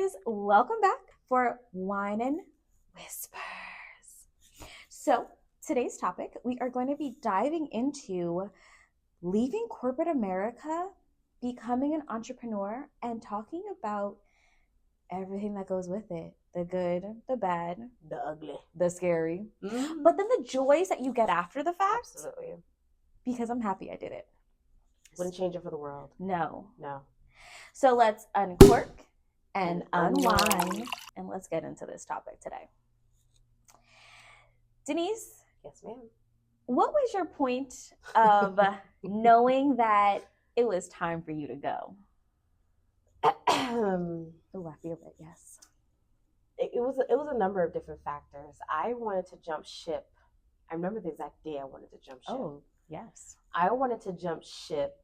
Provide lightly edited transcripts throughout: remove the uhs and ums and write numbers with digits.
guys, welcome back for Wine and Whispers. So today's topic, we are going to be diving into leaving corporate America, becoming an entrepreneur, and talking about everything that goes with it. The good, the bad, the ugly, the scary, but then the joys that you get after the fact. Absolutely. Because I'm happy I did it. Wouldn't change it for the world. No. So let's uncork and unwind, and let's get into this topic today. Denise? Yes, ma'am. What was your point of knowing that it was time for you to go? Oh, I feel it, yes. It was a number of different factors. I wanted to jump ship. I remember the exact day I wanted to jump ship. Oh, yes. I wanted to jump ship.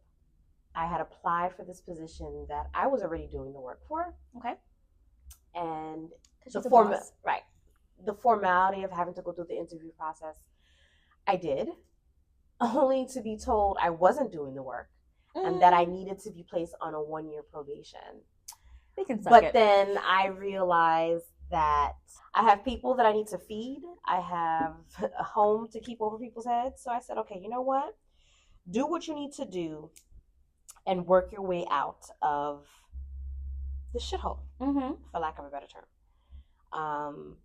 I had applied for this position that I was already doing the work for. Okay. And the formality of having to go through the interview process, I did, only to be told I wasn't doing the work and that I needed to be placed on a 1-year probation. They can suck but it. Then I realized that I have people that I need to feed. I have a home to keep over people's heads. So I said, okay, you know what? Do what you need to do and work your way out of the shithole, for lack of a better term.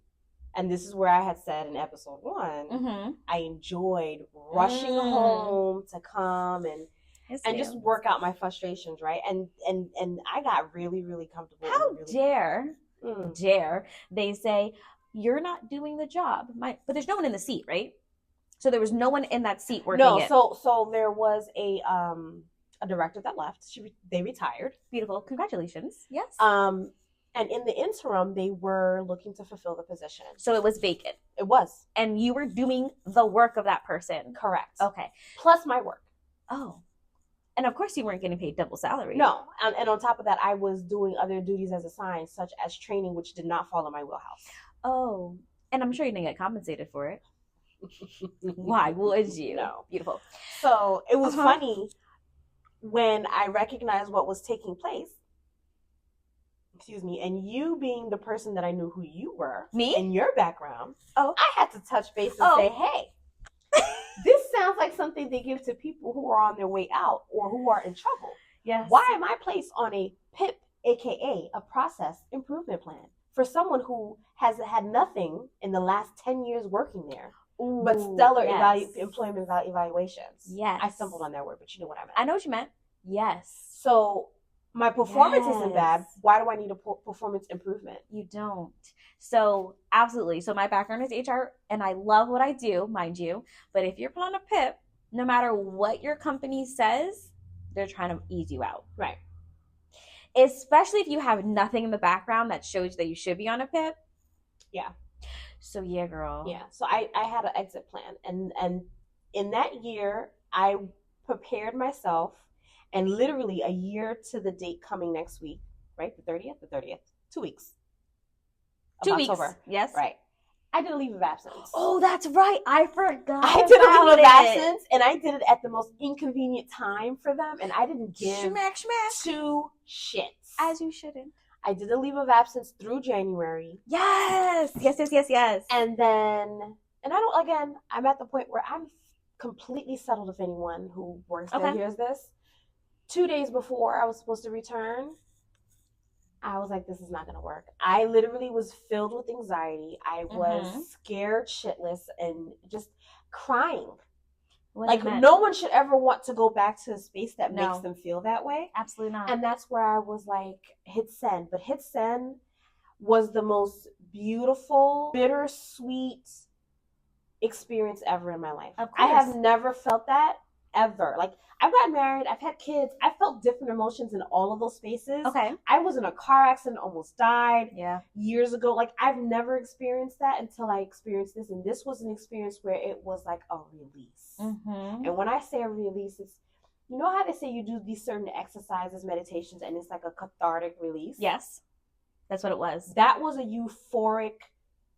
And this is where I had said in episode 1, I enjoyed rushing home to come and just work out my frustrations, right? And I got really, really comfortable. How dare they say you're not doing the job? But there's no one in the seat, right? So there was no one in that seat working. No, so there was a director that left. They retired. Beautiful, congratulations. Yes. And in the interim, they were looking to fulfill the position. So it was vacant. It was. And you were doing the work of that person. Correct. Okay. Plus my work. Oh. And of course you weren't getting paid double salary. No. And on top of that, I was doing other duties as assigned, such as training, which did not fall in my wheelhouse. Oh. And I'm sure you didn't get compensated for it. Why would you? No. Beautiful. So it was funny when I recognized what was taking place. Excuse me, and you being the person that I knew who you were, me, and your background, I had to touch base and say, hey, this sounds like something they give to people who are on their way out or who are in trouble. Yes. Why am I placed on a PIP, aka a process improvement plan, for someone who has had nothing in the last 10 years working there, but stellar employment evaluations? Yes. I stumbled on that word, but you know what I meant. I know what you meant. Yes. So my performance isn't bad. Why do I need a performance improvement? You don't. So absolutely. So my background is HR and I love what I do, mind you. But if you're put on a PIP, no matter what your company says, they're trying to ease you out. Right. Especially if you have nothing in the background that shows that you should be on a PIP. Yeah. So yeah, girl. Yeah. So I had an exit plan. And in that year, I prepared myself. And literally a year to the date coming next week, right? The 30th, 2 weeks. 2 weeks. October. Yes. Right. I did a leave of absence. Oh, that's right. I forgot. I did a leave of absence, and I did it at the most inconvenient time for them, and I didn't give two shits. As you shouldn't. I did a leave of absence through January. Yes. And then, I'm at the point where I'm completely settled. If anyone who works there hears this. 2 days before I was supposed to return, I was like, this is not going to work. I literally was filled with anxiety. I was scared shitless and just crying. No one should ever want to go back to a space that makes them feel that way. Absolutely not. And that's where I was like, hit send. But hit send was the most beautiful, bittersweet experience ever in my life. Of course. I have never felt that ever. Like, I've gotten married, I've had kids, I felt different emotions in all of those spaces. Okay. I was in a car accident, almost died years ago. Like, I've never experienced that until I experienced this. And this was an experience where it was like a release. And when I say a release, it's, you know how they say you do these certain exercises, meditations, and it's like a cathartic release? Yes. That's what it was. That was a euphoric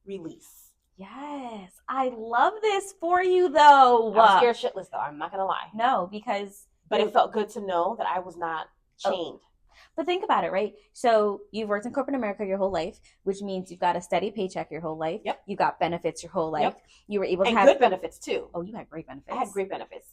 release. Yes. I love this for you, though. I was scared shitless, though. I'm not going to lie. No, because... But it felt good to know that I was not chained. But think about it, right? So you've worked in corporate America your whole life, which means you've got a steady paycheck your whole life. Yep. You got benefits your whole life. Yep. You were able to and have good benefits too. Oh, you had great benefits. I had great benefits.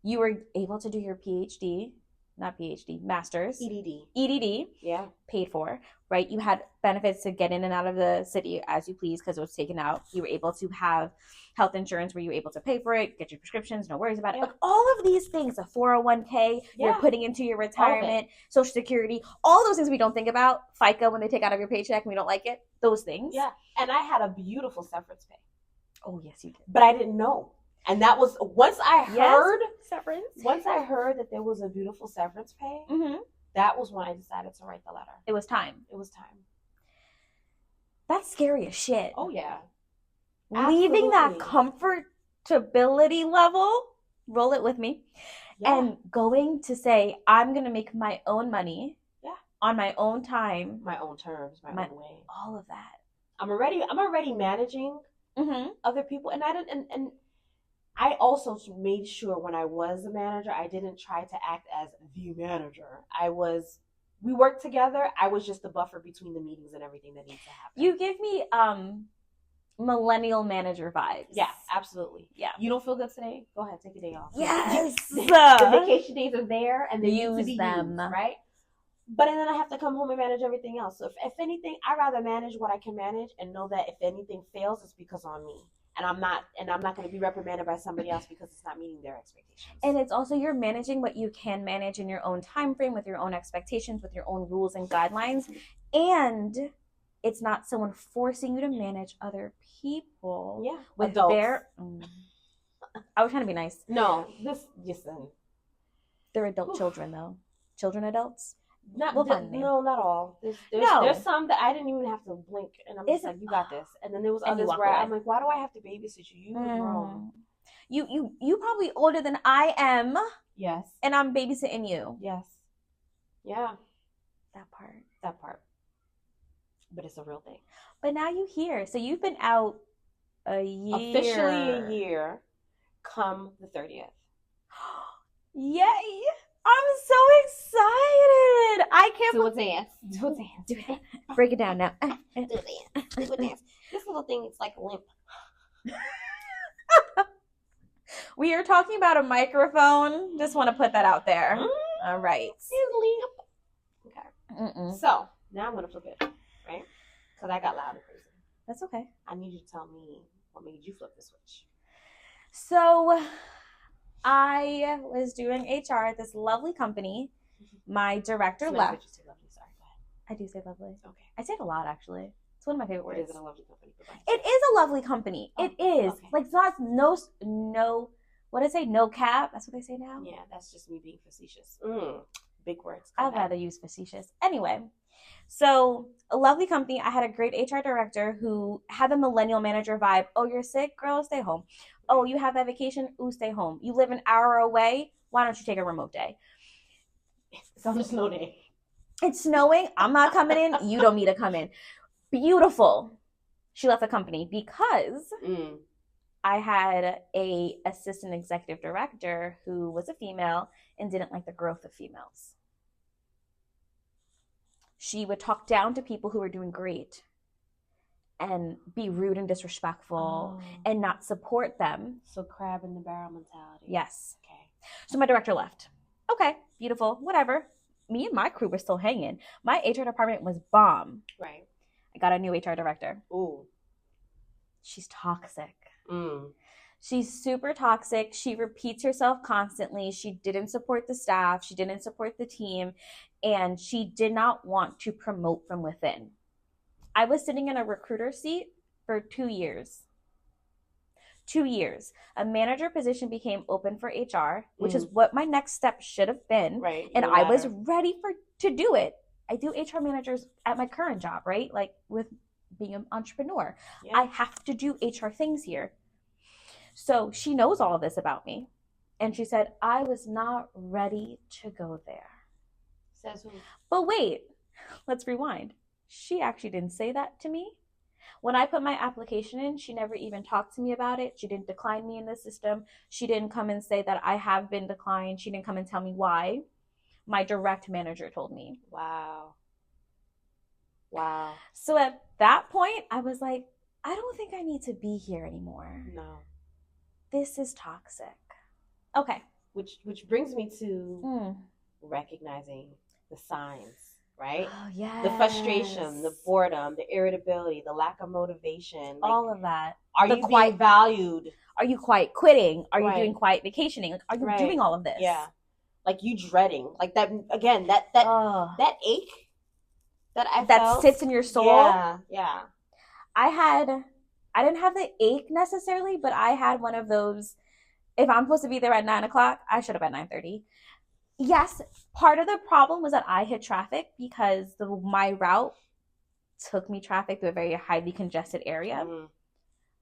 You were able to do your PhD, not PhD, master's. EDD. Yeah. Paid for, right? You had benefits to get in and out of the city as you please because it was taken out. You were able to have health insurance where you were able to pay for it, get your prescriptions, no worries about it. Like all of these things, a 401k, you're putting into your retirement, Social Security, all those things we don't think about, FICA when they take out of your paycheck and we don't like it, those things. Yeah. And I had a beautiful severance pay. Oh, yes, you did. But I didn't know. And that was once I heard severance. Once I heard that there was a beautiful severance pay, that was when I decided to write the letter. It was time. That's scary as shit. Oh yeah. Leaving that comfortability level, roll it with me, and going to say, I'm going to make my own money on my own time. My own terms, my own way. All of that. I'm already managing other people. And I also made sure when I was a manager, I didn't try to act as the manager. We worked together. I was just the buffer between the meetings and everything that needs to happen. You give me millennial manager vibes. Yeah, absolutely. Yeah. You don't feel good today? Go ahead, take a day off. Yes. The vacation days are there and they need to be them. used, right? But then I have to come home and manage everything else. So if anything, I'd rather manage what I can manage and know that if anything fails, it's because on me. And I'm not going to be reprimanded by somebody else because it's not meeting their expectations. And it's also you're managing what you can manage in your own time frame with your own expectations, with your own rules and guidelines. And it's not someone forcing you to manage other people. Yeah. With adults. I was trying to be nice. No, they're adult children though. Children, adults. No, not all. There's some that I didn't even have to blink, and I'm just like, you got this. And then there was others where I'm like, why do I have to babysit you? You were grown. You probably older than I am. Yes. And I'm babysitting you. Yes. Yeah. That part. But it's a real thing. But now you here. So you've been out a year. Officially a year. Come the 30th. Yay! I'm so excited. I can't Do a dance. Do it. Break it down now. Do a dance. This little thing is like limp. We are talking about a microphone. Just want to put that out there. All right. It's limp. Okay. So now I'm gonna flip it, right? Because I got loud and crazy. That's okay. I need you to tell me what made you flip the switch. So I was doing HR at this lovely company. My director left. You say lovely. Sorry, go ahead. I do say lovely. Okay. I say it a lot, actually. It's one of my favorite words. It is a lovely company. It is a lovely company. It is. Okay. Like, it's not no, what did I say? No cap? That's what they say now? Yeah, that's just me being facetious. Big words. I'd rather use facetious. Anyway, so a lovely company. I had a great HR director who had the millennial manager vibe. Oh, you're sick? Girl, stay home. Oh, you have that vacation? Ooh, stay home. You live an hour away? Why don't you take a remote day? It's on a snow day. It's snowing. I'm not coming in. You don't need to come in. Beautiful. She left the company because I had a assistant executive director who was a female and didn't like the growth of females. She would talk down to people who were doing great and be rude and disrespectful and not support them. So crab in the barrel mentality. Yes. Okay. So my director left. Okay, beautiful, whatever. Me and my crew were still hanging. My HR department was bomb. Right. I got a new HR director. Ooh. She's toxic. She's super toxic. She repeats herself constantly. She didn't support the staff. She didn't support the team. And she did not want to promote from within. I was sitting in a recruiter seat for 2 years. 2 years. A manager position became open for HR, which is what my next step should have been. Right. And I was ready to do it. I do HR managers at my current job, right? Like with being an entrepreneur. Yeah. I have to do HR things here. So she knows all of this about me. And she said, I was not ready to go there. Says who? But wait, let's rewind. She actually didn't say that to me. When I put my application in, she never even talked to me about it. She didn't decline me in the system. She didn't come and say that I have been declined. She didn't come and tell me why. My direct manager told me. Wow. Wow. So at that point, I was like, I don't think I need to be here anymore. No. This is toxic. Okay. Which brings me to recognizing the signs, right? Oh, yes. The frustration, the boredom, the irritability, the lack of motivation. All of that. Are you being valued? Are you quiet quitting? Are you Right. doing quiet vacationing? Like, are you Right. doing all of this? Yeah. Like you dreading. Like that, again, that ache that I felt. Sits in your soul. Yeah. Yeah. I didn't have the ache necessarily, but I had one of those, if I'm supposed to be there at 9 o'clock, I should have at 9:30. Yes, part of the problem was that I hit traffic because my route took me traffic through a very highly congested area.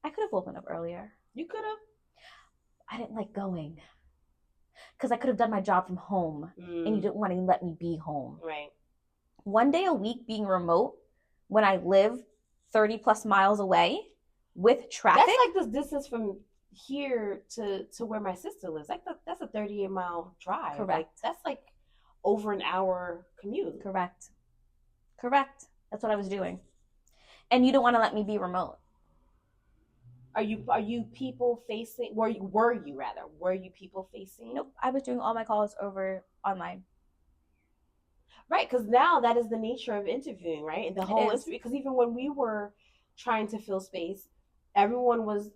I could have woken up earlier. You could have. I didn't like going because I could have done my job from home, and you didn't want to let me be home. Right. One day a week being remote when I live 30 plus miles away with traffic. That's like this distance from here to where my sister lives. Like that's a 38-mile drive. Correct. Like that's like over an hour commute. Correct. That's what I was doing. And you don't want to let me be remote. Are you people facing? Were you people facing? Nope. I was doing all my calls over online. Right, because now that is the nature of interviewing, right? And the whole interview, because even when we were trying to fill space, everyone was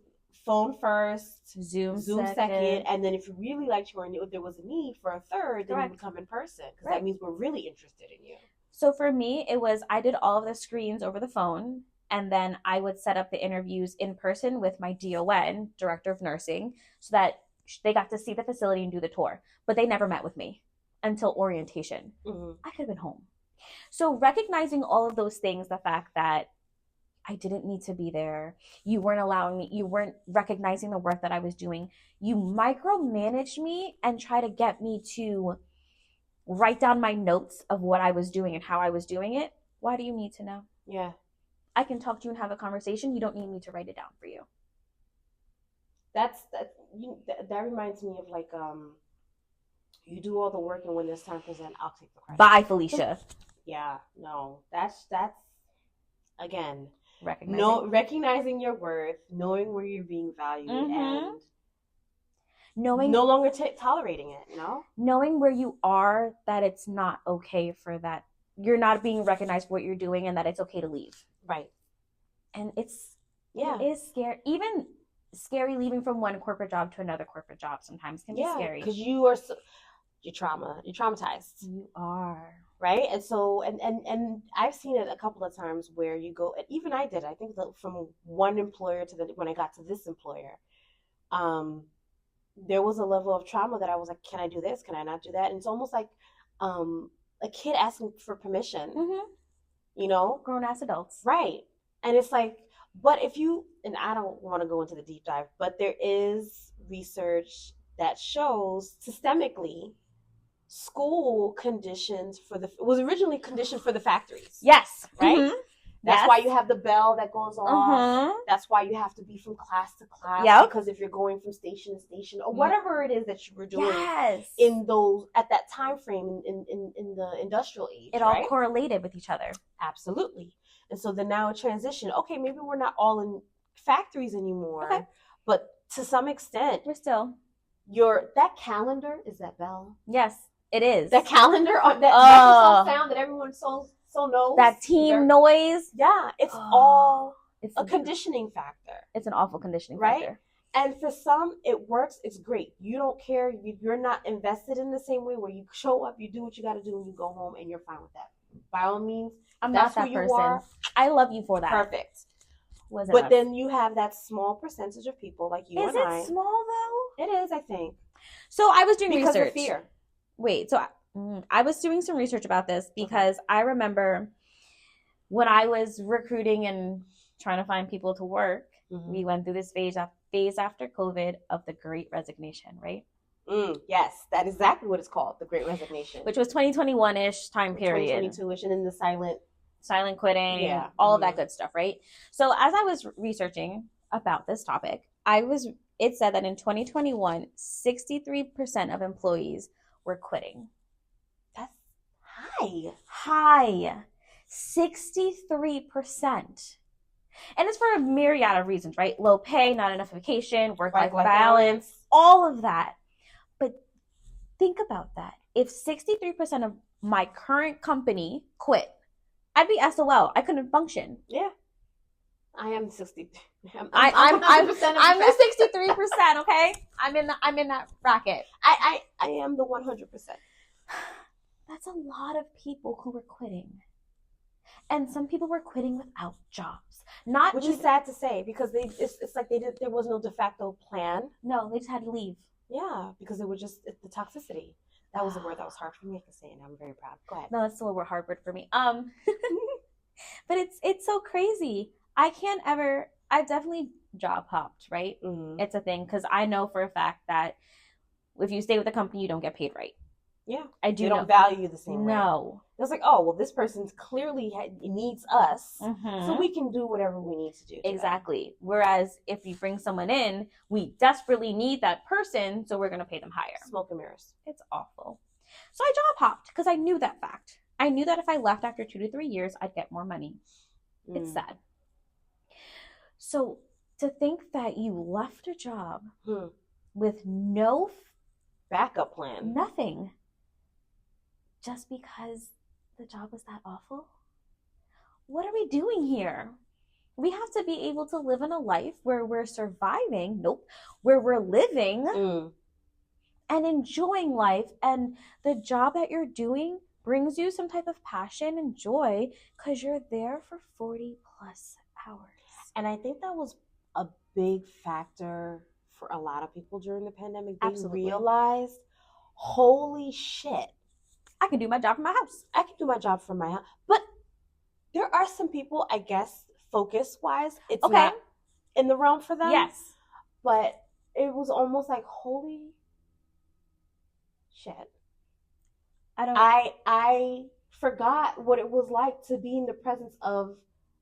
phone first, Zoom second, and then if you really liked you and if there was a need for a third, then you would come in person, because that means we're really interested in you. So for me, it was I did all of the screens over the phone, and then I would set up the interviews in person with my DON, Director of Nursing, so that they got to see the facility and do the tour. But they never met with me until orientation. I could have been home. So recognizing all of those things, the fact that I didn't need to be there, you weren't allowing me, you weren't recognizing the work that I was doing, you micromanaged me and try to get me to write down my notes of what I was doing and how I was doing it. Why do you need to know? Yeah. I can talk to you and have a conversation. You don't need me to write it down for you. That reminds me of like you do all the work, and when it's time to present, I'll take the credit. Bye, Felicia. Yeah, no, that's again recognizing your worth, knowing where you're being valued, and knowing no longer tolerating it. Knowing where you are, that it's not okay for that. You're not being recognized for what you're doing, and that it's okay to leave. Right. And it is scary. Even scary leaving from one corporate job to another corporate job sometimes can be scary. Because you're traumatized. You are. Right? And so, and I've seen it a couple of times where you go, and even I did, I think from one employer to when I got to this employer, there was a level of trauma that I was like, can I do this? Can I not do that? And it's almost like a kid asking for permission, grown ass adults. Right. And it's like, but if you, and I don't want to go into the deep dive, but there is research that shows systemically school was originally conditioned for the factories. Yes. Right? Mm-hmm. That's why you have the bell that goes off. That's why you have to be from class to class. Yep. Because if you're going from station to station or whatever it is that you were doing at that time frame in the industrial age. It all correlated with each other. Absolutely. And so then now a transition. Okay, maybe we're not all in factories anymore, but to some extent, we're still. That calendar is that bell. Yes, it is. That calendar on that Microsoft sound that everyone so knows. That team noise. Yeah, it's a conditioning factor. It's an awful conditioning factor. And for some, it works. It's great. You don't care. You're not invested in the same way where you show up, you do what you got to do, and you go home, and you're fine with that. By all means, I'm not that person. I love you for that. Perfect. But then you have that small percentage of people like you and I. Is it small though? It is, I think. So I was doing research. Because of fear. Wait, so I was doing some research about this because I remember when I was recruiting and trying to find people to work, we went through this phase after COVID of the Great Resignation, right? Yes, that is exactly what it's called, the Great Resignation. Which was 2021-ish time period. 2022-ish, and then the silent quitting, all of that good stuff, right? So as I was researching about this topic, it said that in 2021, 63% of employees were quitting. High. 63%. And it's for a myriad of reasons, right? Low pay, not enough vacation, work-life balance, all of that. But think about that. If 63% of my current company quit, I'd be SOL. I couldn't function. Yeah. I am 60. I'm the 63%, okay? I'm in that bracket. I am the 100%. That's a lot of people who were quitting. And some people were quitting without jobs. Which is sad to say, because it's like there was no de facto plan. No, they just had to leave. Yeah, because it was just the toxicity. That was a word that was hard for me. I can say it, and I'm very proud. Go ahead. No, that's still a hard word for me. But it's so crazy. I've definitely job hopped, right? Mm-hmm. It's a thing, because I know for a fact that if you stay with a company, you don't get paid right. Yeah. I do. They don't value you the same way. No. It was like, oh, well, this person clearly needs us, Mm-hmm. so we can do whatever we need to do. Exactly. Whereas if you bring someone in, we desperately need that person, so we're going to pay them higher. Smoke and mirrors. It's awful. So I job hopped because I knew that fact. I knew that if I left after 2 to 3 years, I'd get more money. It's sad. So to think that you left a job with no backup plan, nothing, just because the job was that awful? What are we doing here? We have to be able to live in a life where we're surviving, where we're living and enjoying life, and the job that you're doing brings you some type of passion and joy because you're there for 40 plus hours. And I think that was a big factor for a lot of people during the pandemic. They realized, holy shit, I can do my job from my house. I can do my job from my house. But there are some people, I guess, focus-wise, it's not in the realm for them. Yes. But it was almost like, holy shit. I forgot what it was like to be in the presence of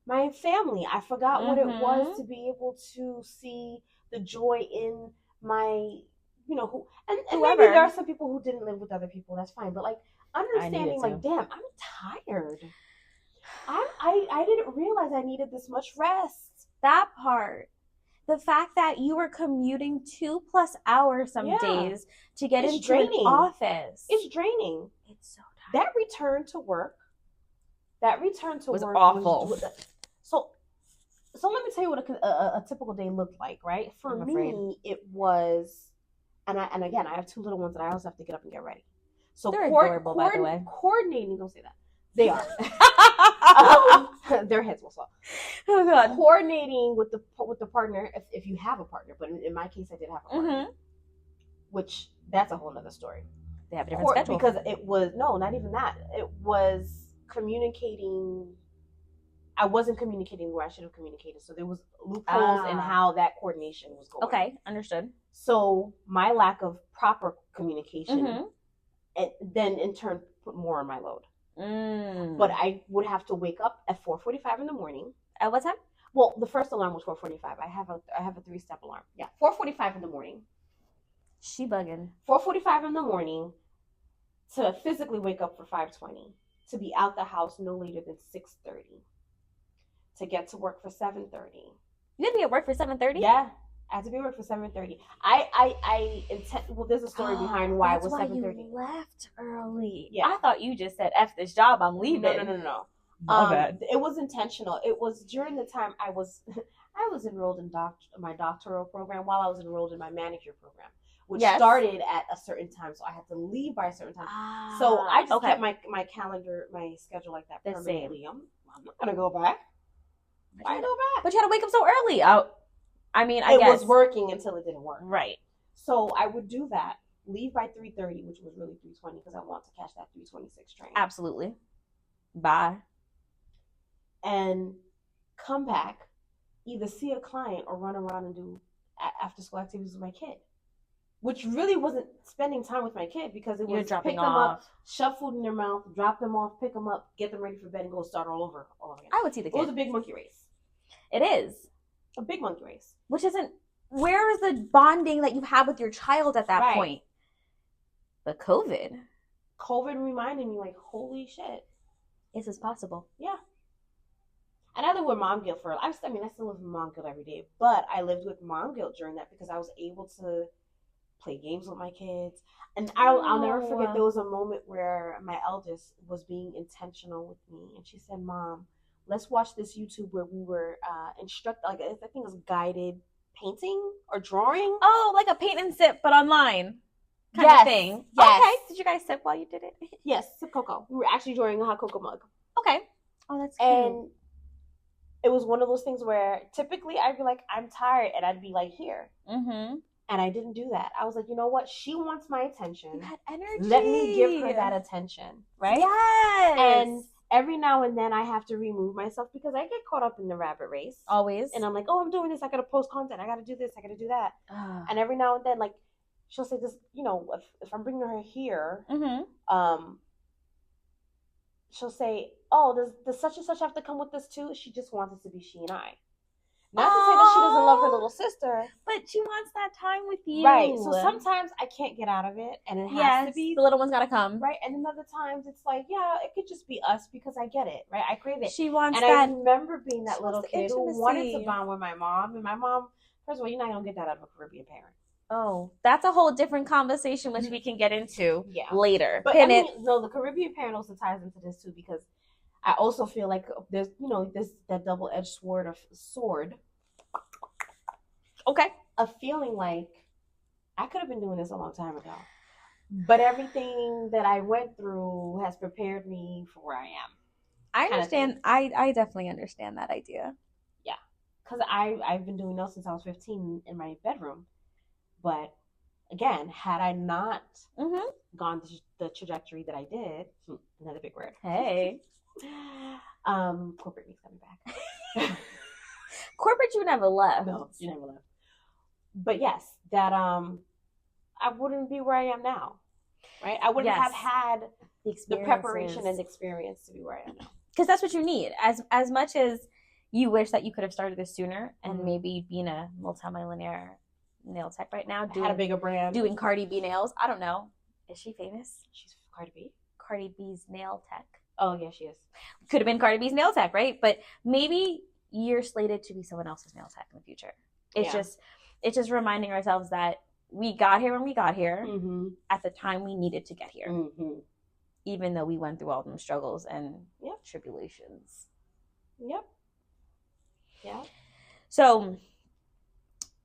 my family. I forgot what it was to be able to see the joy in my, and maybe there are some people who didn't live with other people. That's fine. But like understanding, like, damn, I'm tired. I didn't realize I needed this much rest. That part. The fact that you were commuting 2+ hours some days to get into an office. It's draining. It's so tiring. That return to work was awful. So let me tell you what a typical day looked like, right? For me, it was, and again, I have 2 little ones that I also have to get up and get ready. So they're adorable, by the way. Coordinating, don't say that. They are. Their heads will swell. Oh God. Coordinating with the partner, if you have a partner, but in my case, I did have a partner, which that's a whole nother story. They have a different schedule. Because it was, no, not even that. It was communicating. I wasn't communicating where I should have communicated. So there was loopholes in how that coordination was going. Okay, understood. So my lack of proper communication, and then in turn put more on my load. But I would have to wake up at 4:45 in the morning. At what time? Well, the first alarm was 4:45. I have a 3-step alarm. Yeah, 4:45 in the morning. She bugging. 4:45 in the morning to physically wake up for 5:20, to be out the house no later than 6:30, to get to work for 7:30. You had to be at work for 7:30? Yeah, I had to be at work for 7:30. Well, there's a story behind why it was 7:30. You left early. Yeah, I thought you just said, "F this job, I'm leaving." No. My bad. It was intentional. It was during the time I was enrolled in my doctoral program while I was enrolled in my manicure program, which started at a certain time, so I had to leave by a certain time. So I just kept my calendar, my schedule like that permanently. I'm not gonna go back. Why go back? But you had to wake up so early. I guess. It was working until it didn't work. Right. So I would do that, leave by 3:30, which was really 3:20 because I want to catch that 3:26 train. Absolutely. Bye. And come back, either see a client or run around and do after school activities with my kid, which really wasn't spending time with my kid because it was pick them up, shove food in their mouth, drop them off, pick them up, get them ready for bed, and go start all over again. I would see the kid. It was a big monkey race. It is. A big monkey race. Which isn't, where is the bonding that you have with your child at that point? But COVID. COVID reminded me, like, holy shit. This is possible. Yeah. And I lived with mom guilt I still live with mom guilt every day, but I lived with mom guilt during that because I was able to play games with my kids. And I'll never forget, there was a moment where my eldest was being intentional with me, and she said, Mom, let's watch this YouTube where we were instructed, like, I think it was guided painting or drawing. Oh, like a paint and sip, but online kind of thing. Yes. Okay. Did you guys sip while you did it? Yes, sip cocoa. We were actually drawing a hot cocoa mug. Okay. Oh, that's cute. And it was one of those things where typically I'd be like, I'm tired, and I'd be like, here. Mm-hmm. And I didn't do that. I was like, you know what? She wants my attention. You had energy. Let me give her that attention. Right? Yes. And every now and then I have to remove myself because I get caught up in the rabbit race. Always. And I'm like, oh, I'm doing this. I got to post content. I got to do this. I got to do that. And every now and then, like, she'll say this, you know, if I'm bringing her here, she'll say, oh, does such and such have to come with this too? She just wants it to be she and I. Not to say that she doesn't love her little sister, but she wants that time with you. Right. So sometimes I can't get out of it, and it has to be the little one's got to come. Right. And then other times it's like, yeah, it could just be us because I get it. Right. I crave it. She wants and that. I remember being that little kid intimacy. who wanted to bond with my mom, and my mom. First of all, you're not gonna get that out of a Caribbean parent. Oh, that's a whole different conversation, which we can get into later. But no, the Caribbean parent also ties into this too, because I also feel like there's that double-edged sword. Okay. A feeling like I could have been doing this a long time ago, but everything that I went through has prepared me for where I am. I understand. I definitely understand that idea. Yeah, because I've been doing nails since I was 15 in my bedroom. But again, had I not gone the trajectory that I did, another big word. Hey, corporate needs coming back. Corporate, you never left. No, you never left. But yes, that I wouldn't be where I am now, right? I wouldn't have had the preparation and experience to be where I am now. Because that's what you need. As much as you wish that you could have started this sooner and maybe being a multimillionaire nail tech right now, had a bigger brand, doing Cardi B nails. I don't know. Is she famous? She's Cardi B. Cardi B's nail tech. Oh yeah, she is. Could have been Cardi B's nail tech, right? But maybe you're slated to be someone else's nail tech in the future. It's just reminding ourselves that we got here when we got here at the time we needed to get here, even though we went through all them struggles and tribulations. Yep. Yeah. So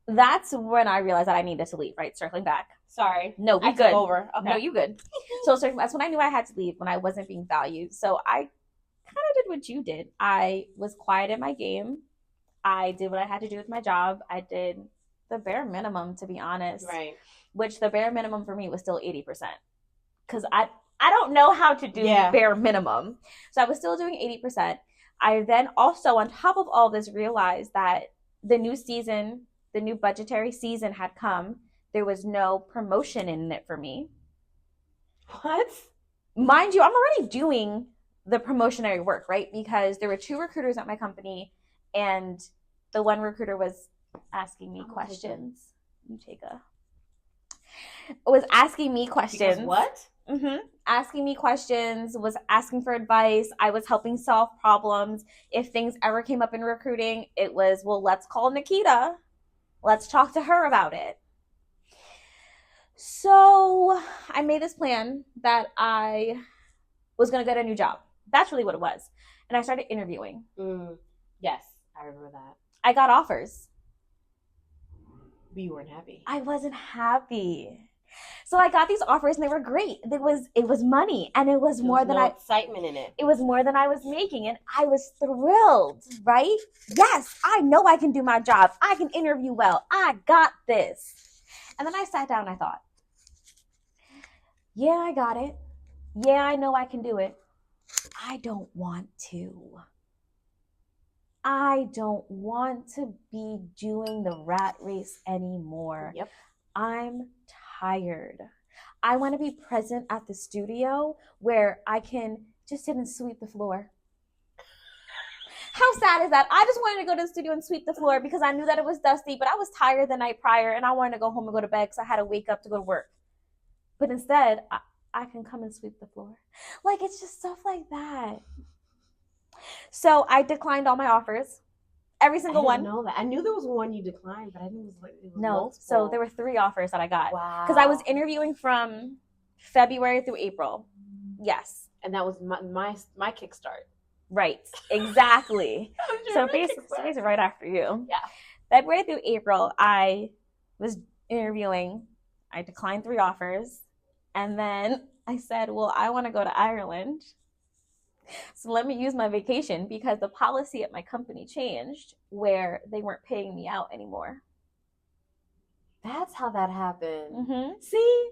that's when I realized that I needed to leave, right? Circling back. Sorry. No, we I good. took over. Okay. No, you good. So that's when I knew I had to leave, when I wasn't being valued. So I kind of did what you did. I was quiet in my game. I did what I had to do with my job. I did the bare minimum, to be honest. Right. Which the bare minimum for me was still 80%. Because I don't know how to do bare minimum. So I was still doing 80%. I then also, on top of all this, realized that the new season, the new budgetary season had come. There was no promotion in it for me. What? Mind you, I'm already doing the promotionary work, right? Because there were 2 recruiters at my company, and the one recruiter was asking me questions. Was asking me questions. Because what? Asking me questions, was asking for advice. I was helping solve problems. If things ever came up in recruiting, it was, well, let's call Nikita. Let's talk to her about it. So I made this plan that I was going to get a new job. That's really what it was. And I started interviewing. Yes, I remember that. I got offers. But you weren't happy. I wasn't happy. So I got these offers and they were great. It was money, and it was more than excitement in it. It was more than I was making, and I was thrilled, right? Yes, I know I can do my job. I can interview well. I got this. And then I sat down and I thought, yeah, I got it. Yeah, I know I can do it. I don't want to. I don't want to be doing the rat race anymore. Yep. I'm tired. I want to be present at the studio where I can just sit and sweep the floor. How sad is that? I just wanted to go to the studio and sweep the floor because I knew that it was dusty, but I was tired the night prior and I wanted to go home and go to bed because I had to wake up to go to work. But instead, I can come and sweep the floor. Like, it's just stuff like that. So I declined all my offers. Every single I one. didn't know that. I knew there was one you declined, but I didn't know it was No. multiple. So there were 3 offers that I got. Wow. Because I was interviewing from February through April. Yes. And that was my kickstart. Right. Exactly. So basically right after you. Yeah. February through April, I was interviewing. I declined 3 offers. And then I said, well, I want to go to Ireland. So let me use my vacation, because the policy at my company changed where they weren't paying me out anymore. That's how that happened. Mm-hmm. See?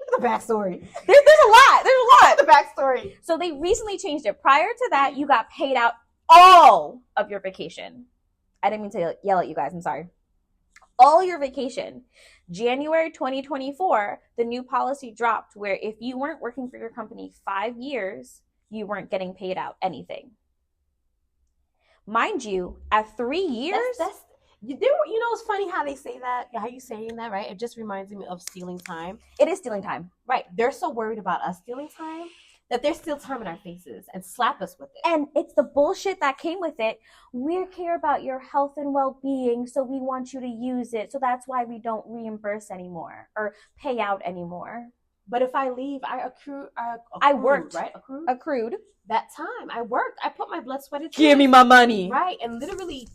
Look at the backstory. There's a lot. There's a lot. The backstory. So they recently changed it. Prior to that, you got paid out all of your vacation. I didn't mean to yell at you guys. I'm sorry. All your vacation. January 2024, the new policy dropped where if you weren't working for your company 5 years, you weren't getting paid out anything. Mind you, at 3 years... It's funny how they say that, how you saying that, right? It just reminds me of stealing time. It is stealing time. Right. They're so worried about us stealing time that they're steal time in our faces and slap us with it. And it's the bullshit that came with it. We care about your health and well-being, so we want you to use it. So that's why we don't reimburse anymore or pay out anymore. But if I leave, I accrued, I worked, right? Accrued. That time. I worked. I put my blood, sweat, and tears. Give me my money. Right. And literally,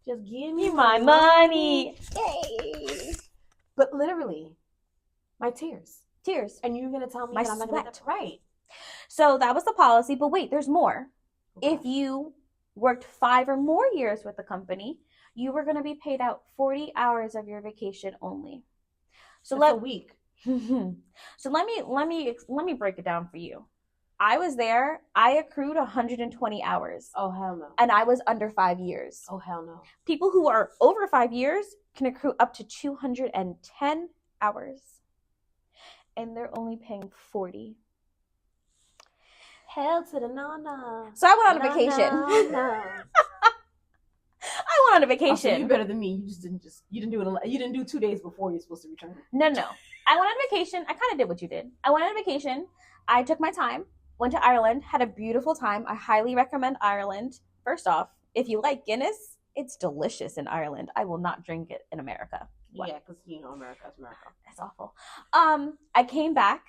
just give me my money. Yay. But literally, my tears. Tears. And you're going to tell me my that I'm not going to... Right. So that was the policy. But wait, there's more. Okay. If you worked 5 or more years with the company, you were going to be paid out 40 hours of your vacation only. So a week. So let me break it down for you. I was there. I accrued 120 hours. Oh, hell no. And I was under 5 years. Oh, hell no. People who are over 5 years can accrue up to 210 hours. And they're only paying 40. Hell to the no. So I went on a vacation. No. I went on a vacation. Oh, so you're better than me. You didn't do it. You didn't do 2 days before you're supposed to return. No. I went on vacation. I kind of did what you did. I went on vacation. I took my time, went to Ireland, had a beautiful time. I highly recommend Ireland. First off, if you like Guinness, it's delicious in Ireland. I will not drink it in America. What? Yeah, because America is America. It's awful. I came back.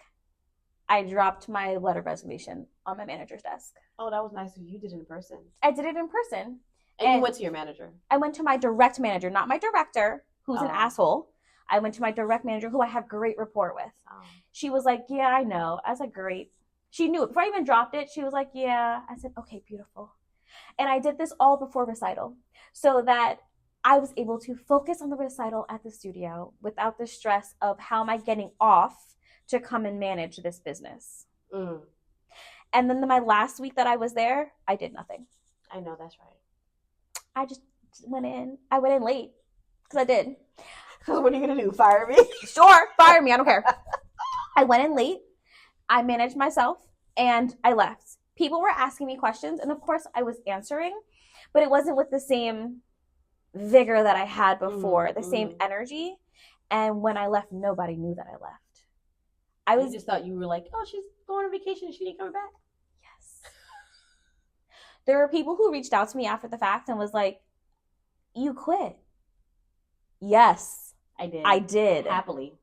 I dropped my letter of resignation on my manager's desk. Oh, that was nice of you. You did it in person. I did it in person. And you went to your manager? I went to my direct manager, not my director, who's an asshole. I went to my direct manager, who I have great rapport with. Oh. She was like, yeah, I know. I was like, great. She knew it. Before I even dropped it, she was like, yeah. I said, okay, beautiful. And I did this all before recital so that I was able to focus on the recital at the studio without the stress of how am I getting off to come and manage this business. Mm. And then my last week that I was there, I did nothing. I know, that's right. I just went in. I went in late because I did. What are you going to do? Fire me? Sure, fire me. I don't care. I went in late. I managed myself and I left. People were asking me questions and of course I was answering, but it wasn't with the same vigor that I had before, the same energy. And when I left, nobody knew that I left. You just thought you were like, oh, she's going on vacation. She ain't coming back. Yes. There were people who reached out to me after the fact and was like, you quit. Yes, I did. Happily.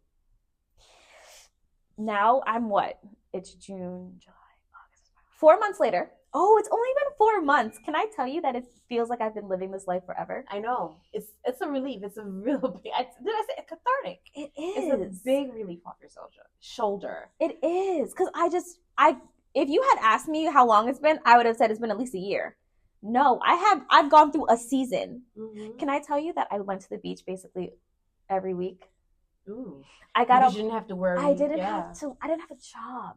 Now I'm what? It's June, July, August. 4 months later. Oh, it's only been 4 months. Can I tell you that it feels like I've been living this life forever? I know. It's a relief. It's a real big, did I say cathartic? It is. It's a big relief off your shoulder. It is. Because if you had asked me how long it's been, I would have said it's been at least a year. No, I've gone through a season. Mm-hmm. Can I tell you that I went to the beach basically every week? Ooh. You didn't have to worry. I didn't have a job.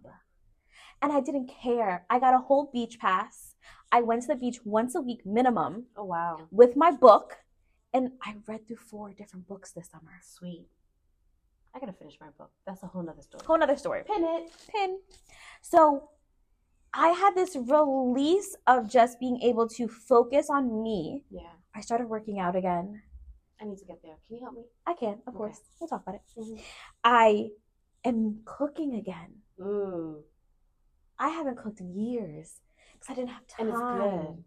And I didn't care. I got a whole beach pass. I went to the beach once a week minimum. Oh, wow. With my book. And I read through 4 different books this summer. Sweet. I got to finish my book. That's a whole nother story. Pin. So I had this release of just being able to focus on me. Yeah. I started working out again. I need to get there. Can you help me? I can, of course. We'll talk about it. Mm-hmm. I am cooking again. I haven't cooked in years because I didn't have time. And it's good.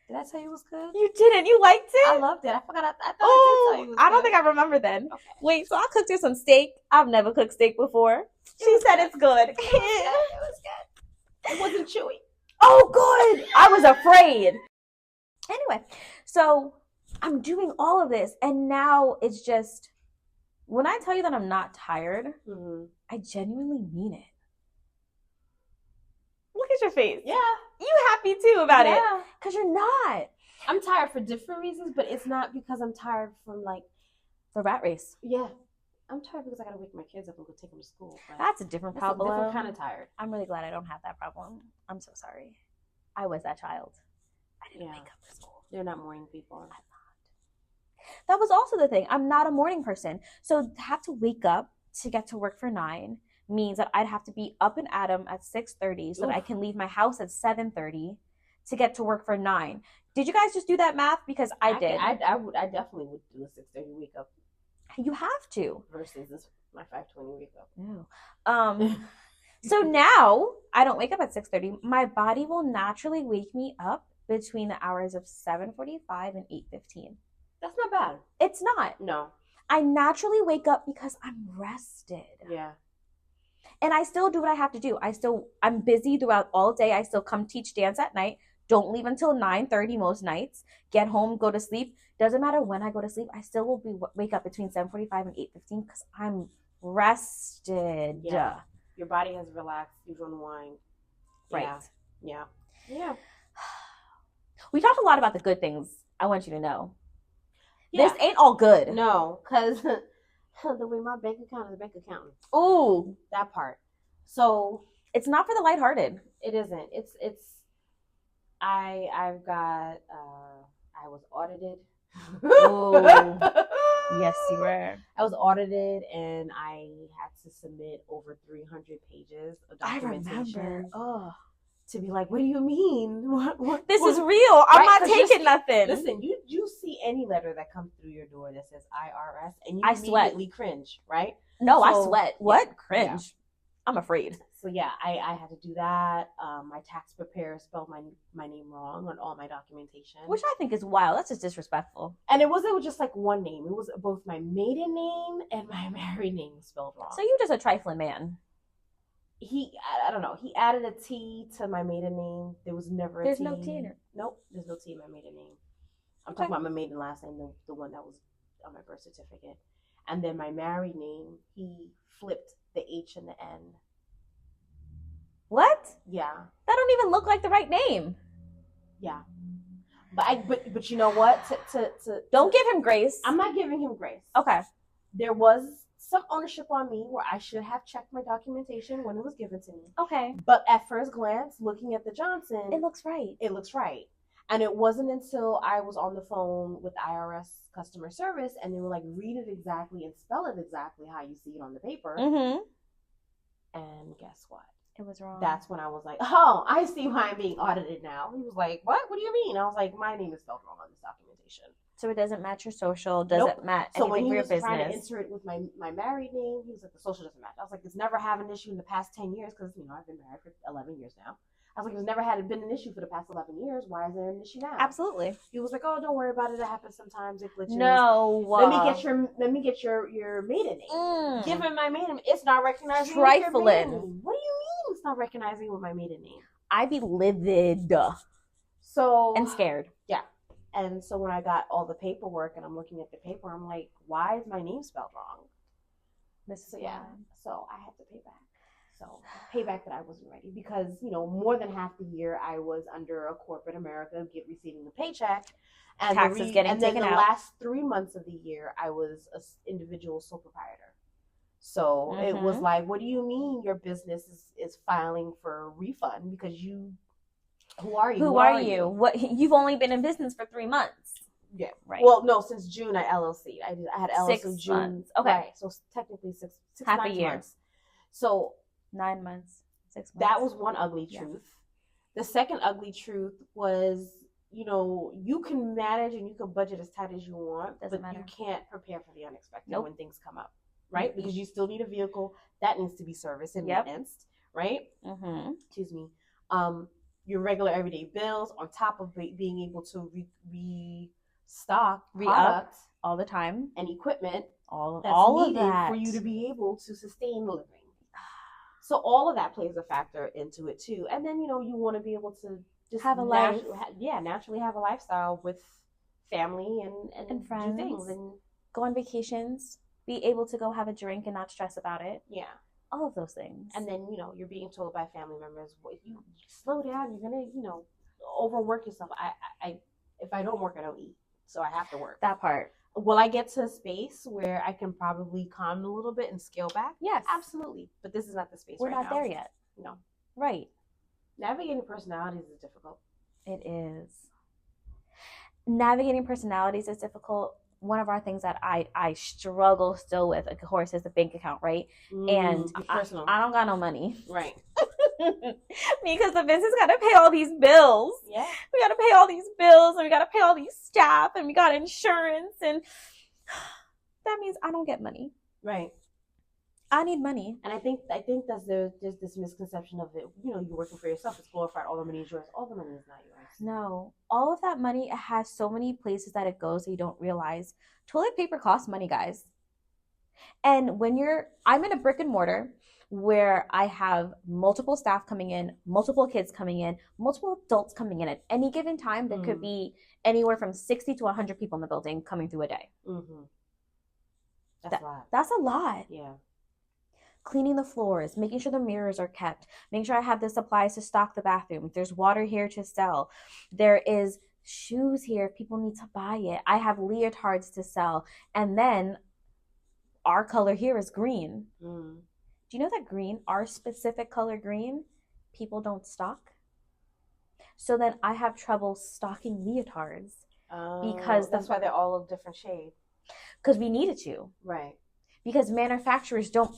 Did I tell you it was good? You didn't. You liked it? I loved it. I forgot. I thought Oh, I did tell you it was I don't good. think I remember then. Okay. Wait, so I cooked you some steak. I've never cooked steak before. She said it's good. It was good. It wasn't chewy. Oh, good. I was afraid. Anyway, so I'm doing all of this, and now it's just, when I tell you that I'm not tired, I genuinely mean it. Look at your face. Yeah. You happy too about it. Yeah. Because you're not. I'm tired for different reasons, but it's not because I'm tired from like the rat race. Yeah. I'm tired because I gotta wake my kids up and go take them to school. That's a different problem. That's a different kind of tired. I'm really glad I don't have that problem. I'm so sorry. I was that child. I didn't wake up for school. You're not morning people. I'm not. That was also the thing. I'm not a morning person. So to have to wake up to get to work for 9 means that I'd have to be up and at 'em at 6:30 so that I can leave my house at 7:30 to get to work for 9. Did you guys just do that math? Because I did. I definitely would do a 6:30 wake up. You have to. Versus this my 5:20 wake up. No. So now I don't wake up at 6:30. My body will naturally wake me up between the hours of 7:45 and 8:15. That's not bad. It's not. No. I naturally wake up because I'm rested. Yeah. And I still do what I have to do. I'm busy throughout all day. I still come teach dance at night. Don't leave until 9:30 most nights. Get home, go to sleep. Doesn't matter when I go to sleep. I still will wake up between 7:45 and 8:15 because I'm rested. Yeah. Your body has relaxed. You've unwind. Right. Yeah. Yeah. We talked a lot about the good things. I want you to know. Yeah. This ain't all good. No, because the way my bank account is a bank account. Ooh. That part. So it's not for the lighthearted. It isn't. I've got I was audited. Ooh. Yes, you were. I was audited and I had to submit over 300 pages of documentation. I remember. Oh. To be like, what do you mean? What this is real. I'm not taking nothing. Listen, you see any letter that comes through your door that says IRS and you I immediately cringe, right? No, I sweat. What? Cringe. Yeah. I'm afraid. So yeah, I had to do that. My tax preparer spelled my name wrong on all my documentation. Which I think is wild. That's just disrespectful. And it wasn't just like one name. It was both my maiden name and my married name spelled wrong. So you're just a trifling man. I don't know. He added a T to my maiden name. There was never a T. There's T. No T in it. Nope, there's no T in my maiden name. I'm talking about my maiden last name, the one that was on my birth certificate. And then my married name, he flipped the H and the N. What? Yeah. That don't even look like the right name. Yeah. But you know what? Don't give him grace. I'm not giving him grace. Okay. There was some ownership on me where I should have checked my documentation when it was given to me. Okay. But at first glance, looking at the Johnson, it looks right. It looks right. And it wasn't until I was on the phone with IRS customer service and they were like, read it exactly and spell it exactly how you see it on the paper. Mm-hmm. And guess what? It was wrong. That's when I was like, oh, I see why I'm being audited now. He was like, what? What do you mean? I was like, my name is spelled wrong on this documentation. So it doesn't match your social, doesn't match anything for your business. So when he was trying to insert it with my married name, he was like, the social doesn't match. I was like, it's never had an issue in the past 10 years because, I've been married for 11 years now. I was like, it's never been an issue for the past 11 years. Why is there an issue now? Absolutely. He was like, oh, don't worry about it. It happens sometimes. It glitches. No. Let me get your maiden name. Give him my maiden name. It's not recognizing trifling. Your maiden name. What do you mean it's not recognizing with my maiden name? I'd be livid. So and scared. Yeah. And so when I got all the paperwork and I'm looking at the paper, I'm like, why is my name spelled wrong? So I had to pay back. So payback that I wasn't ready because, more than half the year I was under a corporate America receiving a paycheck. And taxes getting taken out. And the last 3 months of the year, I was an individual sole proprietor. So it was like, what do you mean your business is filing for a refund? Because who are you? Who are you? What? You've only been in business for 3 months. Yeah. Right. Well, no, since June I LLC. I had LLC 6 June. months. Okay. Right. So technically six half a year. Months. So 9 months. 6 months. That was one ugly truth. The second ugly truth was, you can manage and you can budget as tight as you want, but you can't prepare for the unexpected when things come up, right? Because you still need a vehicle that needs to be serviced and maintenance, right? Mm-hmm. Excuse me. Your regular everyday bills on top of being able to restock Re-up products all the time. and equipment All that's of needed that for you to be able to sustain living. So all of that plays a factor into it too. And then, you know, you want to be able to just have a life. naturally have a lifestyle with family and friends. do things and go on vacations, be able to go have a drink and not stress about it. Yeah. All of those things. And then, you know, you're being told by family members, well, if you slow down, you're gonna, you know, overwork yourself. I if I don't work, I don't eat. So I have to work. That part. Will I get to a space where I can probably calm a little bit and scale back? Yes. Absolutely. But this is not the space We're right not now. there yet. No. Right. Navigating personalities is difficult. It is. Navigating personalities is difficult. One of our things that I struggle still with, of course, is the bank account, right? And I don't got no money. Right. Because the business got to pay all these bills. Yeah. We got to pay all these bills, and we got to pay all these staff, and we got insurance, and that means I don't get money. Right. I need money. And I think that there's this misconception of it. You know, you're working for yourself. It's glorified. All the money is yours. All the money is not yours. No. All of that money, it has so many places that it goes that you don't realize. Toilet paper costs money, guys. And I'm in a brick and mortar where I have multiple staff coming in, multiple kids coming in, multiple adults coming in at any given time. There could be anywhere from 60 to 100 people in the building coming through a day. Mm-hmm. That's a lot. That's a lot. Yeah. Cleaning the floors, making sure the mirrors are kept, making sure I have the supplies to stock the bathroom. There's water here to sell. There is shoes here if people need to buy it. I have leotards to sell. And then our color here is green. Mm. Do you know that green, our specific color green, people don't stock? So then I have trouble stocking leotards. Because that's why they're all of different shades. Because we needed to. Right. Because manufacturers don't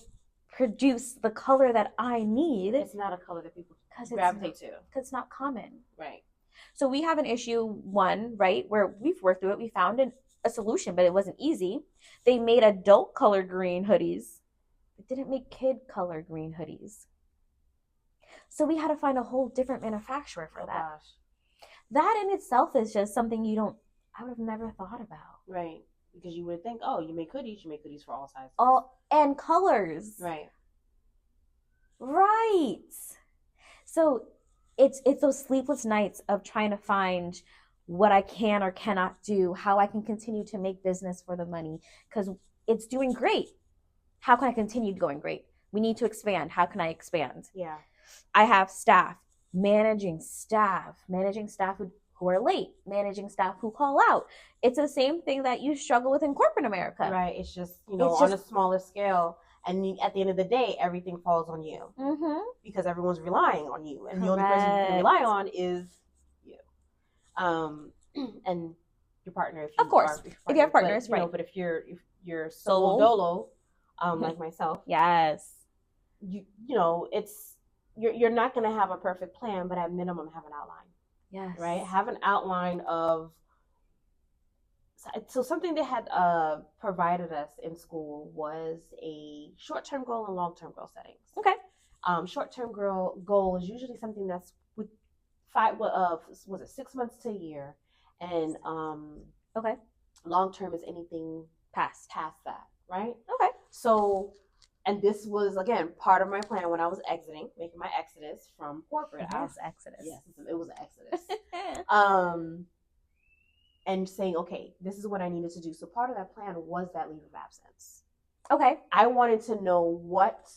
produce the color that I need. It's not a color that people gravitate to. Because it's not common. Right. So we have an issue, one, right, where we've worked through it. We found a solution, but it wasn't easy. They made adult color green hoodies. But didn't make kid color green hoodies. So we had to find a whole different manufacturer for that. Gosh. That in itself is just something I would have never thought about. Right. Because you would think, oh, you make hoodies for all sizes. And colors. Right. Right. So it's those sleepless nights of trying to find what I can or cannot do, how I can continue to make business for the money, because it's doing great. How can I continue going great? We need to expand. How can I expand? Yeah. I have staff, managing staff who are late, managing staff who call out. It's the same thing that you struggle with in corporate America. Right. It's just, on a smaller scale. And at the end of the day, everything falls on you. Mm-hmm. Because everyone's relying on you. And the only person you can rely on is you. And your partner. If you have partners, but, right. But if you're solo dolo, like myself. Yes. You're not going to have a perfect plan, but at minimum have an outline. Yes. Right? Have an outline of. So something they had provided us in school was a short-term goal and long-term goal settings. Okay. Short-term goal is usually something that's with 6 months to a year, and okay. Long-term is anything past that, right? Okay. So, and this was again part of my plan when I was making my exodus from corporate. Exodus. Yes, it was an exodus. And saying, okay, this is what I needed to do. So part of that plan was that leave of absence. Okay. I wanted to know what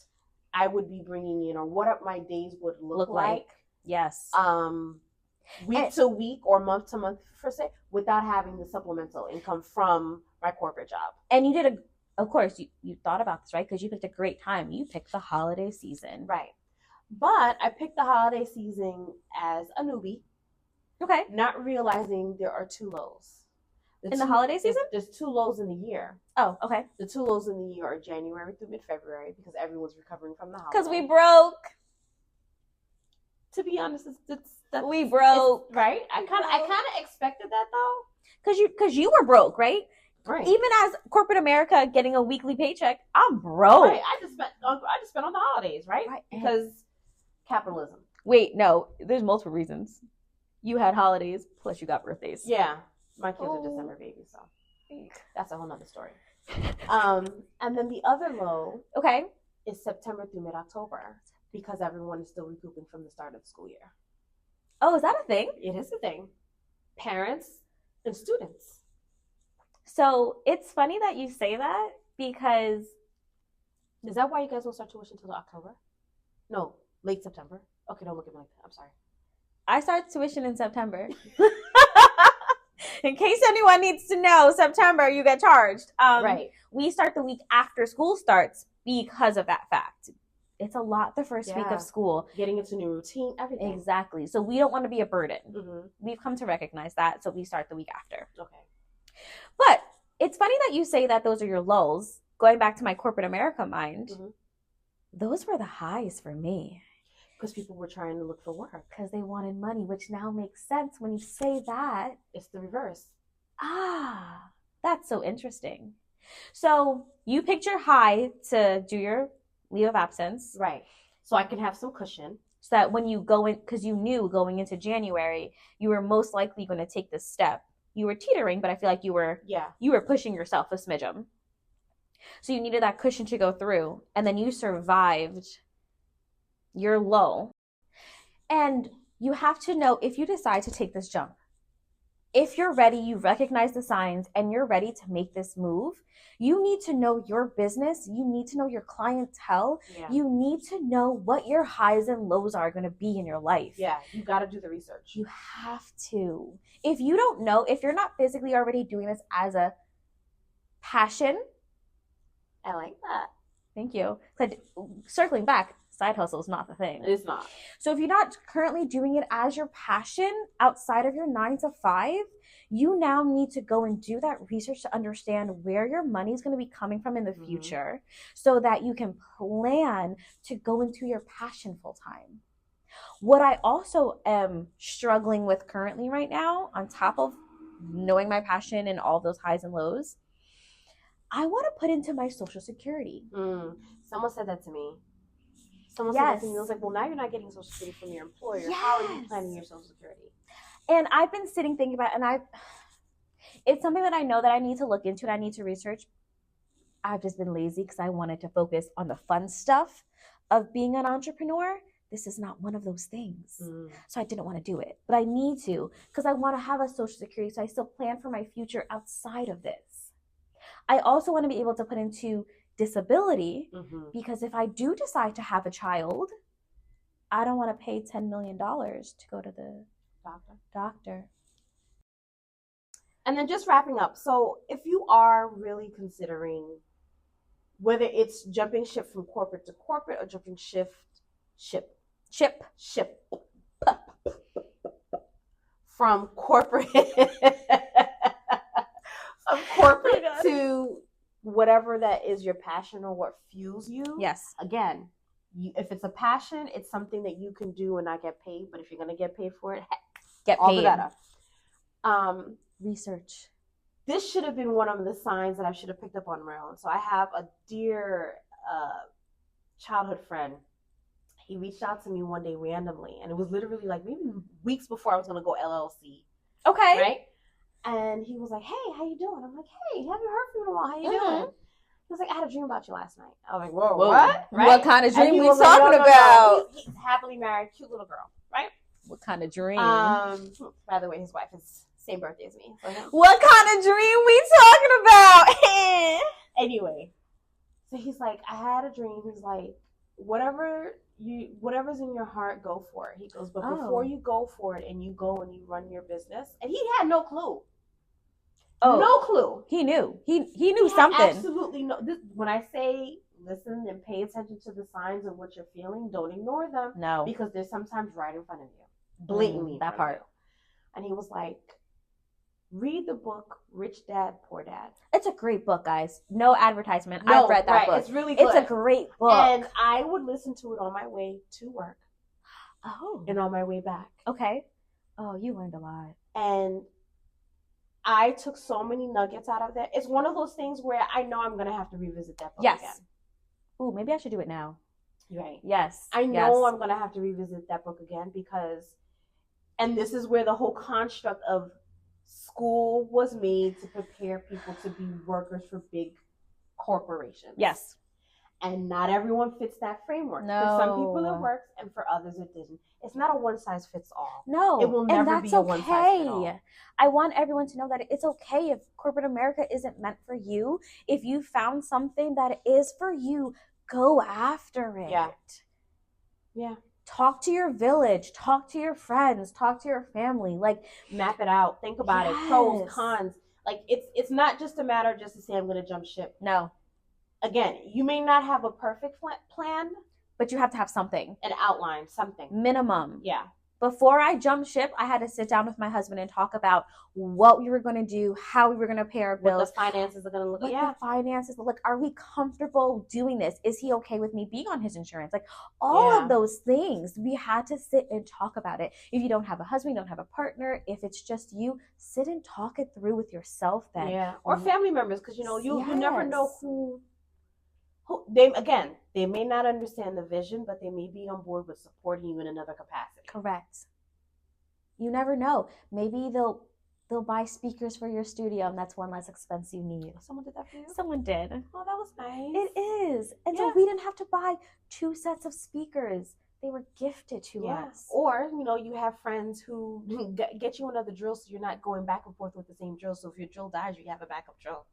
I would be bringing in or what my days would look like. Yes. Week to week or month to month, per se, without having the supplemental income from my corporate job. And you did of course, you thought about this, right? Because you picked a great time. You picked the holiday season. Right. But I picked the holiday season as a newbie. Okay. Not realizing there are two lows. In the holiday season? There's two lows in the year. Oh, okay. The two lows in the year are January through mid-February because everyone's recovering from the holiday. Because we broke. To be honest, we broke. Right? I kind of expected that though. Because you were broke, right? Right. Even as corporate America getting a weekly paycheck, I'm broke. Right. I just spent on the holidays, right? Right. Because Capitalism. Wait, no, there's multiple reasons. You had holidays, plus you got birthdays. Yeah. My kids are December babies, so that's a whole nother story. And then the other low Okay. is September through mid-October because everyone is still recouping from the start of the school year. Oh, is that a thing? It is a thing. Parents and students. So it's funny that you say that because... Is that why you guys don't start tuition until October? No, late September. Okay, don't look at me like that. I'm sorry. I start tuition in September. In case anyone needs to know, September you get charged. Right. We start the week after school starts because of that fact. It's a lot the first week of school. Getting into new routine, everything. Exactly. So we don't want to be a burden. Mm-hmm. We've come to recognize that, so we start the week after. Okay. But it's funny that you say that those are your lows. Going back to my corporate America mind, those were the highs for me. Because people were trying to look for work. Because they wanted money, which now makes sense when you say that. It's the reverse. Ah, that's so interesting. So you picked your high to do your leave of absence. Right. So I can have some cushion. So that when you go in, because you knew going into January, you were most likely going to take this step. You were teetering, but I feel like you were pushing yourself a smidgen. So you needed that cushion to go through, and then you survived your low. And you have to know, if you decide to take this jump, if you're ready, you recognize the signs, and you're ready to make this move, you need to know your business. You need to know your clientele. Yeah. You need to know what your highs and lows are going to be in your life. Yeah, you got to do the research. You have to. If you don't know, if you're not physically already doing this as a passion, I like that. Thank you. But circling back, side hustle is not the thing. It's not. So if you're not currently doing it as your passion outside of your 9 to 5, you now need to go and do that research to understand where your money is going to be coming from in the future so that you can plan to go into your passion full time. What I also am struggling with currently right now, on top of knowing my passion and all those highs and lows, I want to put into my Social Security. Someone said that to me. Someone said that to me. I was like, well, now you're not getting Social Security from your employer. Yes. How are you planning your Social Security? And I've been thinking about it, and it's something that I know that I need to look into and I need to research. I've just been lazy because I wanted to focus on the fun stuff of being an entrepreneur. This is not one of those things. So I didn't want to do it. But I need to because I want to have a Social Security, so I still plan for my future outside of this. I also want to be able to put into disability because if I do decide to have a child, I don't want to pay $10 million to go to the doctor. And then just wrapping up. So if you are really considering whether it's jumping ship from corporate to corporate or jumping ship from corporate to whatever that is your passion or what fuels you. Yes. Again, if it's a passion, it's something that you can do and not get paid. But if you're going to get paid for it, get all paid. The better. Research. This should have been one of the signs that I should have picked up on my own. So I have a dear childhood friend. He reached out to me one day randomly, and it was literally like maybe weeks before I was going to go LLC. Okay. Right? And he was like, hey, how you doing? I'm like, hey, haven't heard from you in a while. How you doing? He was like, I had a dream about you last night. I was like, whoa. What? Right? What kind of dream we talking about? He's happily married, cute little girl, right? What kind of dream? By the way, his wife is same birthday as me. So what kind of dream we talking about? Anyway, so he's like, I had a dream. He's like, whatever's in your heart, go for it. He goes, but before you go for it and you go and you run your business, and he had no clue. Oh, no clue. He knew. He knew something. Absolutely no. When I say listen and pay attention to the signs of what you're feeling, don't ignore them. No, because they're sometimes right in front of you, blatantly. That part. And he was like, read the book Rich Dad, Poor Dad. It's a great book, guys. No advertisement. I've read that book. It's really good. It's a great book. And I would listen to it on my way to work. Oh. And on my way back. Okay. Oh, you learned a lot. And I took so many nuggets out of that. It's one of those things where I know I'm going to have to revisit that book again. Oh, maybe I should do it now. Right. Yes. I know I'm going to have to revisit that book again because, and this is where the whole construct of school was made to prepare people to be workers for big corporations. Yes. And not everyone fits that framework. No. For some people it works, and for others it didn't. It's not a one size fits all. No. It will never be a one size fits all. I want everyone to know that it's okay if corporate America isn't meant for you. If you found something that is for you, go after it. Yeah. Yeah. Talk to your village, talk to your friends, talk to your family. Like, map it out. Think about it. Pros, cons. Like, it's not just a matter just to say I'm going to jump ship. No. Again, you may not have a perfect plan, but you have to have something. An outline, something. Minimum. Yeah. Before I jumped ship, I had to sit down with my husband and talk about what we were going to do, how we were going to pay our bills. What the finances are going to look like. The finances look. Are we comfortable doing this? Is he okay with me being on his insurance? Like, all of those things, we had to sit and talk about it. If you don't have a husband, you don't have a partner, if it's just you, sit and talk it through with yourself then. Yeah. Or family members, because, you never know who they may not understand the vision, but they may be on board with supporting you in another capacity. Correct. You never know. Maybe they'll buy speakers for your studio, and that's one less expense you need. Someone did that for you? Someone did. Oh, that was nice. It is. And so we didn't have to buy 2 sets of speakers. They were gifted to us. Or, you have friends who get you another drill so you're not going back and forth with the same drill. So if your drill dies, you have a backup drill.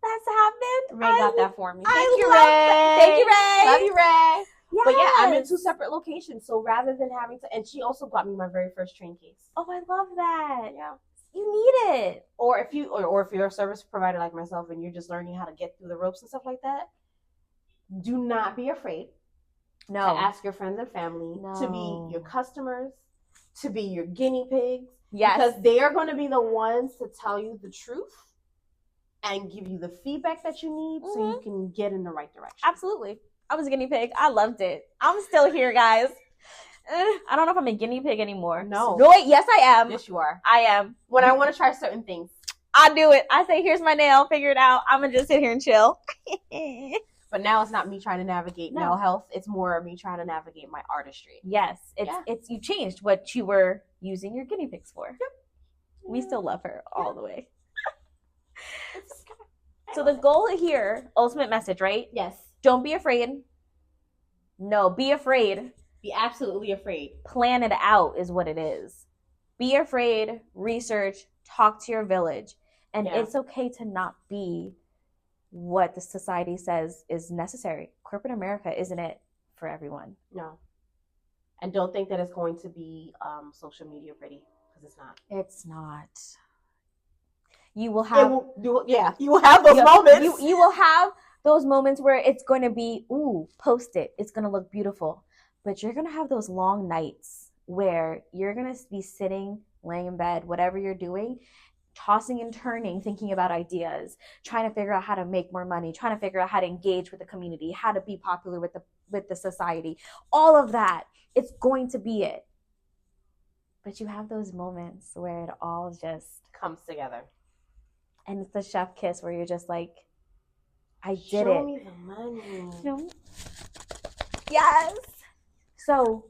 That's happened. Ray got that for me. Thank you, Ray. Thank you, Ray. Love you, Ray. Yes. But yeah, I'm in 2 separate locations. So rather than having to, and she also got me my very first train case. Oh, I love that. Yeah. You need it. Or if you're a service provider like myself and you're just learning how to get through the ropes and stuff like that, do not be afraid to ask your friends and family to be your customers, to be your guinea pigs. Yes. Because they are going to be the ones to tell you the truth and give you the feedback that you need so you can get in the right direction. Absolutely. I was a guinea pig. I loved it. I'm still here, guys. I don't know if I'm a guinea pig anymore. No. No, wait, yes, I am. Yes, you are. I am. When I want to try certain things, I do it. I say, here's my nail. Figure it out. I'm going to just sit here and chill. But now it's not me trying to navigate mental health. It's more me trying to navigate my artistry. Yes. It's you changed what you were using your guinea pigs for. Yep. We still love her all the way. So the goal here, ultimate message, right? Yes. Don't be afraid. No, be afraid. Be absolutely afraid. Plan it out is what it is. Be afraid, research, talk to your village. And it's okay to not be what the society says is necessary. Corporate America isn't it for everyone. No. And don't think that it's going to be social media pretty, because it's not. It's not. You will have you will have those moments. You will have those moments where it's going to be, post it. It's going to look beautiful. But you're going to have those long nights where you're going to be sitting, laying in bed, whatever you're doing, tossing and turning, thinking about ideas, trying to figure out how to make more money, trying to figure out how to engage with the community, how to be popular with the society. All of that, it's going to be it. But you have those moments where it all just comes together. And it's the chef kiss where you're just like, I did it. Show me the money. Yes. So,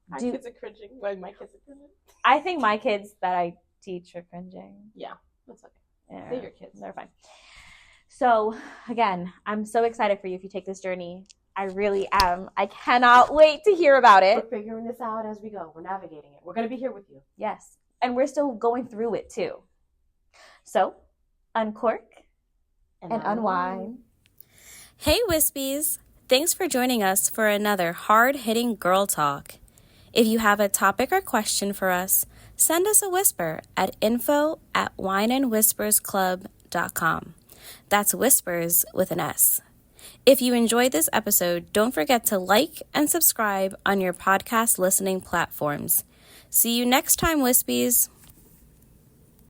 my kids are cringing. Well, my kids are cringing. I think my kids that I teach are cringing. Yeah, that's okay. They're your kids. They're fine. So, again, I'm so excited for you if you take this journey. I really am. I cannot wait to hear about it. We're figuring this out as we go. We're navigating it. We're going to be here with you. Yes. And we're still going through it, too. So, uncork and unwind. Hey, Wispies. Thanks for joining us for another hard-hitting girl talk. If you have a topic or question for us, send us a whisper at info@wineandwhispersclub.com. That's whispers with an S. If you enjoyed this episode, don't forget to like and subscribe on your podcast listening platforms. See you next time, Wispies.